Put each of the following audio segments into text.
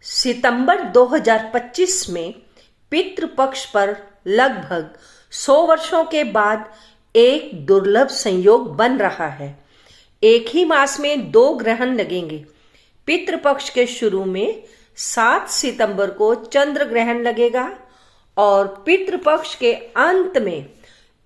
सितंबर 2025 में पितृपक्ष पर लगभग 100 वर्षों के बाद एक दुर्लभ संयोग बन रहा है। एक ही मास में 2 ग्रहण लगेंगे। पितृपक्ष के शुरू में 7 सितंबर को चंद्र ग्रहण लगेगा और पितृपक्ष के अंत में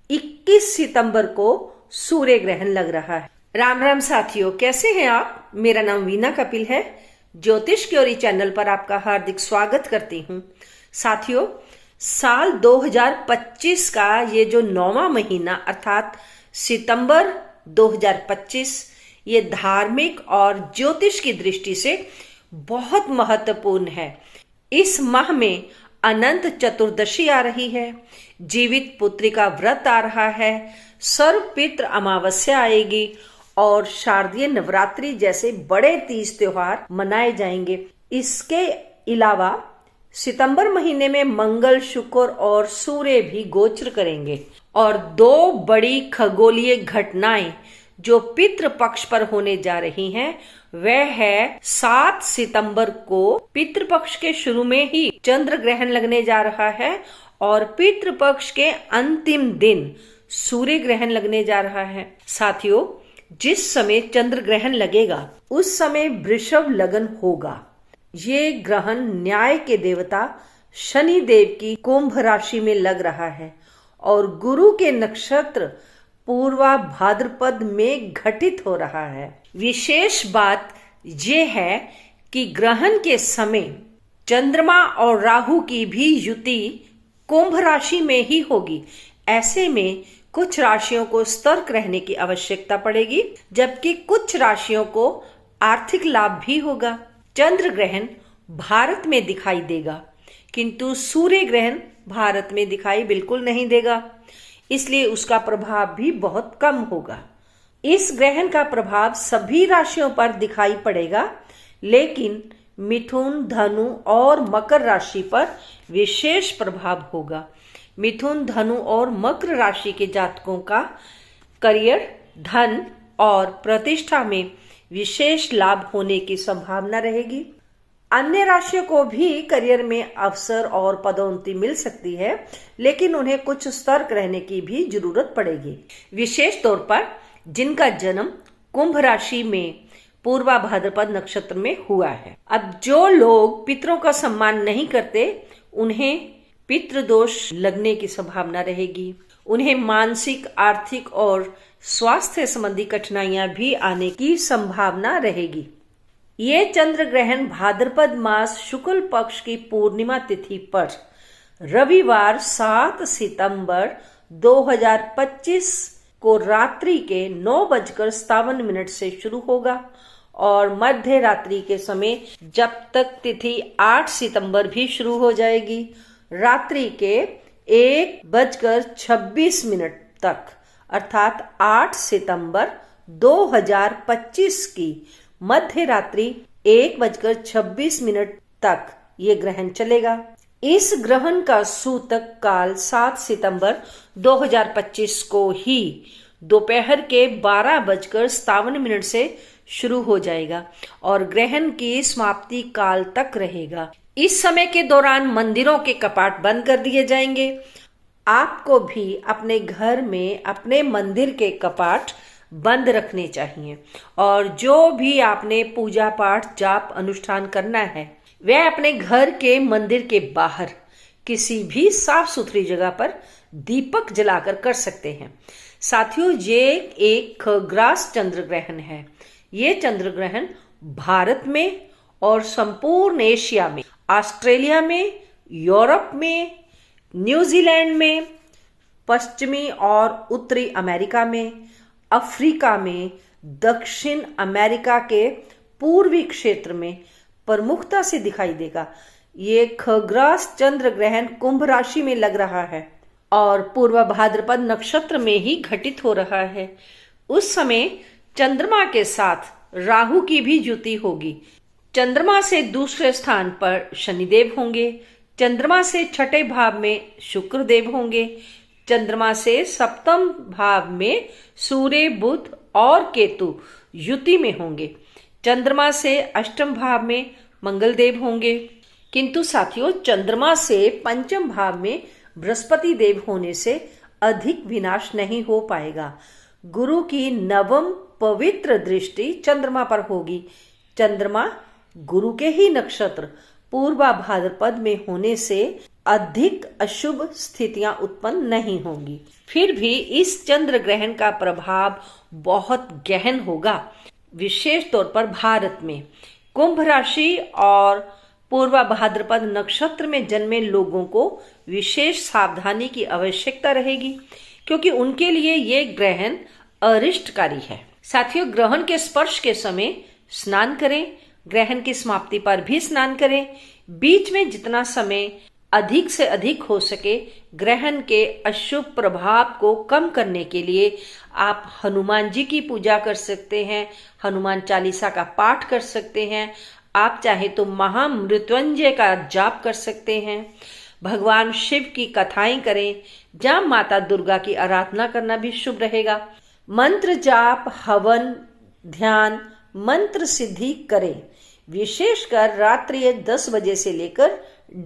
21 सितंबर को सूर्य ग्रहण लग रहा है। राम राम साथियों, कैसे हैं आप? मेरा नाम वीना कपिल है। ज्योतिष क्योरी चैनल पर आपका हार्दिक स्वागत करती हूँ। साथियों, साल 2025 का ये जो 9वां महीना अर्थात सितंबर 2025 ये धार्मिक और ज्योतिष की दृष्टि से बहुत महत्वपूर्ण है। इस माह में अनंत चतुर्दशी आ रही है, जीवित पुत्री का व्रत आ रहा है, सर्वपितृ अमावस्या आएगी और शारदीय नवरात्रि जैसे बड़े तीज त्योहार मनाए जाएंगे। इसके अलावा सितंबर महीने में मंगल, शुक्र और सूर्य भी गोचर करेंगे और 2 बड़ी खगोलीय घटनाएं जो पितृ पक्ष पर होने जा रही हैं वह है 7 सितंबर को पितृपक्ष के शुरू में ही चंद्र ग्रहण लगने जा रहा है और पितृपक्ष के अंतिम दिन सूर्य ग्रहण लगने जा रहा है। साथियों, जिस समय चंद्र ग्रहण लगेगा उस समय वृषभ लगन होगा। ये ग्रहण न्याय के देवता शनि देव की कुंभ राशि में लग रहा है और गुरु के नक्षत्र पूर्वा भाद्रपद में घटित हो रहा है। विशेष बात यह है कि ग्रहण के समय चंद्रमा और राहु की भी युति कुंभ राशि में ही होगी। ऐसे में कुछ राशियों को सतर्क रहने की आवश्यकता पड़ेगी, जबकि कुछ राशियों को आर्थिक लाभ भी होगा। चंद्र ग्रहण भारत में दिखाई देगा, किंतु सूर्य ग्रहण भारत में दिखाई बिल्कुल नहीं देगा, इसलिए उसका प्रभाव भी बहुत कम होगा। इस ग्रहण का प्रभाव सभी राशियों पर दिखाई पड़ेगा, लेकिन मिथुन, धनु और मकर राशि पर विशेष प्रभाव होगा। मिथुन, धनु और मकर राशि के जातकों का करियर, धन और प्रतिष्ठा में विशेष लाभ होने की संभावना रहेगी। अन्य राशियों को भी करियर में अवसर और पदोन्नति मिल सकती है, लेकिन उन्हें कुछ सतर्क रहने की भी जरूरत पड़ेगी। विशेष तौर पर जिनका जन्म कुंभ राशि में पूर्वा भाद्रपद नक्षत्र में हुआ है। अब जो लोग पितरों का सम्मान नहीं करते उन्हें पितृदोष लगने की संभावना रहेगी। उन्हें मानसिक, आर्थिक और स्वास्थ्य संबंधी कठिनाइयां भी आने की संभावना रहेगी। ये चंद्र ग्रहण भाद्रपद मास शुक्ल पक्ष की पूर्णिमा तिथि पर रविवार 7 सितंबर 2025 को रात्रि के 9:57 से शुरू होगा और मध्य रात्रि के समय जब तक तिथि 8 सितंबर भी शुरू हो जाएगी, रात्रि के 1:26 तक अर्थात 8 सितंबर 2025 की मध्य रात्रि 1:26 तक ये ग्रहण चलेगा। इस ग्रहण का सूतक काल 7 सितंबर 2025 को ही दोपहर के 12:57 से शुरू हो जाएगा और ग्रहण की समाप्ति काल तक रहेगा। इस समय के दौरान मंदिरों के कपाट बंद कर दिए जाएंगे। आपको भी अपने घर में अपने मंदिर के कपाट बंद रखने चाहिए और जो भी आपने पूजा पाठ, जाप, अनुष्ठान करना है वह अपने घर के मंदिर के बाहर किसी भी साफ सुथरी जगह पर दीपक जलाकर कर सकते हैं। साथियों, ये एक खग्रास चंद्र ग्रहण है। ये चंद्र ग्रहण भारत में और संपूर्ण एशिया में, ऑस्ट्रेलिया में, यूरोप में, न्यूजीलैंड में, पश्चिमी और उत्तरी अमेरिका में, अफ्रीका में, दक्षिण अमेरिका के पूर्वी क्षेत्र में प्रमुखता से दिखाई देगा। ये खग्रास चंद्र ग्रहण कुंभ राशि में लग रहा है और पूर्व भाद्रपद नक्षत्र में ही घटित हो रहा है। उस समय चंद्रमा के साथ राहु की भी युति होगी। चंद्रमा से दूसरे स्थान पर शनिदेव होंगे, चंद्रमा से छठे भाव में शुक्र देव होंगे, चंद्रमा से सप्तम भाव में सूर्य, बुध और केतु युति में होंगे, चंद्रमा से अष्टम भाव में मंगल देव होंगे। किंतु साथियों, चंद्रमा से पंचम भाव में बृहस्पति देव होने से अधिक विनाश नहीं हो पाएगा। गुरु की नवम पवित्र दृष्टि चंद्रमा पर होगी। चंद्रमा गुरु के ही नक्षत्र पूर्वा भाद्रपद में होने से अधिक अशुभ स्थितियां उत्पन्न नहीं होंगी। फिर भी इस चंद्र ग्रहण का प्रभाव बहुत गहन होगा, विशेष तौर पर भारत में। कुंभ राशि और पूर्वा भाद्रपद नक्षत्र में जन्मे लोगों को विशेष सावधानी की आवश्यकता रहेगी, क्योंकि उनके लिए ये ग्रहण अरिष्टकारी है। साथियों, ग्रहण के स्पर्श के समय स्नान करें, ग्रहण की समाप्ति पर भी स्नान करें। बीच में जितना समय अधिक से अधिक हो सके ग्रहण के अशुभ प्रभाव को कम करने के लिए आप हनुमान जी की पूजा कर सकते हैं, हनुमान चालीसा का पाठ कर सकते हैं। आप चाहे तो महामृत्युंजय का जाप कर सकते हैं। भगवान शिव की कथाएं करें। जहाँ माता दुर्गा की आराधना करना भी शुभ रहेगा। मंत्र जाप, हवन, ध्यान, मंत्र सिद्धि करें। विशेषकर रात्रि 10 बजे से लेकर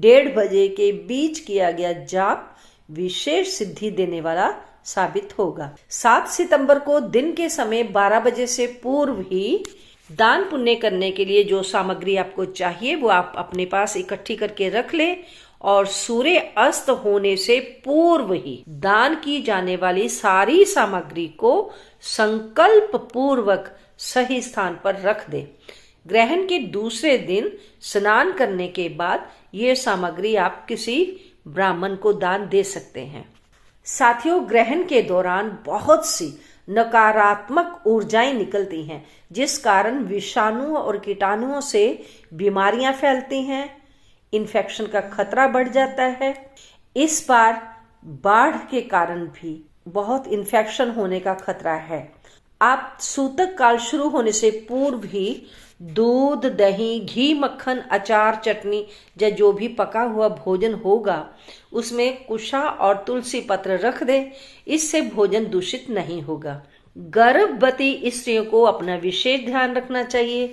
1:30 बजे के बीच किया गया जाप विशेष सिद्धि देने वाला साबित होगा। 7 सितंबर को दिन के समय 12 बजे से पूर्व ही दान पुण्य करने के लिए जो सामग्री आपको चाहिए वो आप अपने पास इकट्ठी करके रख ले, और सूर्य अस्त होने से पूर्व ही दान की जाने वाली सारी सामग्री को संकल्प पूर्वक सही स्थान पर रख दे। ग्रहण के दूसरे दिन स्नान करने के बाद ये सामग्री आप किसी ब्राह्मण को दान दे सकते हैं। साथियों, ग्रहण के दौरान बहुत सी नकारात्मक ऊर्जाएं निकलती हैं, जिस कारण विषाणु और कीटाणुओं से बीमारियां फैलती हैं, इन्फेक्शन का खतरा बढ़ जाता है। इस बार बाढ़ के कारण भी बहुत इन्फेक्शन होने का खतरा है। आप सूतक काल शुरू होने से पूर्व ही दूध, दही, घी, मक्खन, अचार, चटनी या जो भी पका हुआ भोजन होगा उसमें कुशा और तुलसी पत्र रख दें। इससे भोजन दूषित नहीं होगा। गर्भवती स्त्रियों को अपना विशेष ध्यान रखना चाहिए।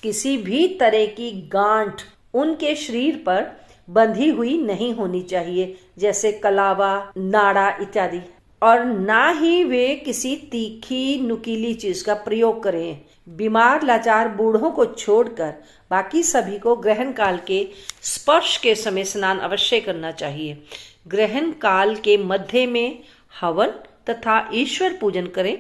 किसी भी तरह की गांठ उनके शरीर पर बंधी हुई नहीं होनी चाहिए, जैसे कलावा, नाड़ा इत्यादि, और ना ही वे किसी तीखी नुकीली चीज का प्रयोग करें। बीमार लाचार बूढ़ों को छोड़कर बाकी सभी को ग्रहण काल के स्पर्श के समय स्नान अवश्य करना चाहिए। ग्रहण काल के मध्य में हवन तथा ईश्वर पूजन करें।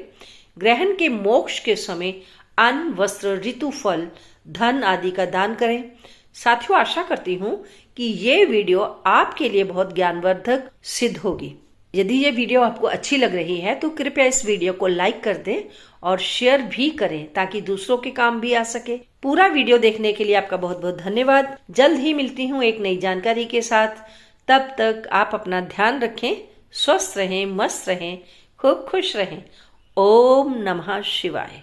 ग्रहण के मोक्ष के समय अन्न, वस्त्र, ऋतु फल, धन आदि का दान करें। साथियों, आशा करती हूँ कि ये वीडियो आपके लिए बहुत ज्ञानवर्धक सिद्ध होगी। यदि ये वीडियो आपको अच्छी लग रही है तो कृपया इस वीडियो को लाइक कर दें और शेयर भी करें, ताकि दूसरों के काम भी आ सके। पूरा वीडियो देखने के लिए आपका बहुत बहुत धन्यवाद। जल्द ही मिलती हूँ एक नई जानकारी के साथ। तब तक आप अपना ध्यान रखें, स्वस्थ रहें, मस्त रहें, खूब खुश रहें। ओम नमः शिवाय।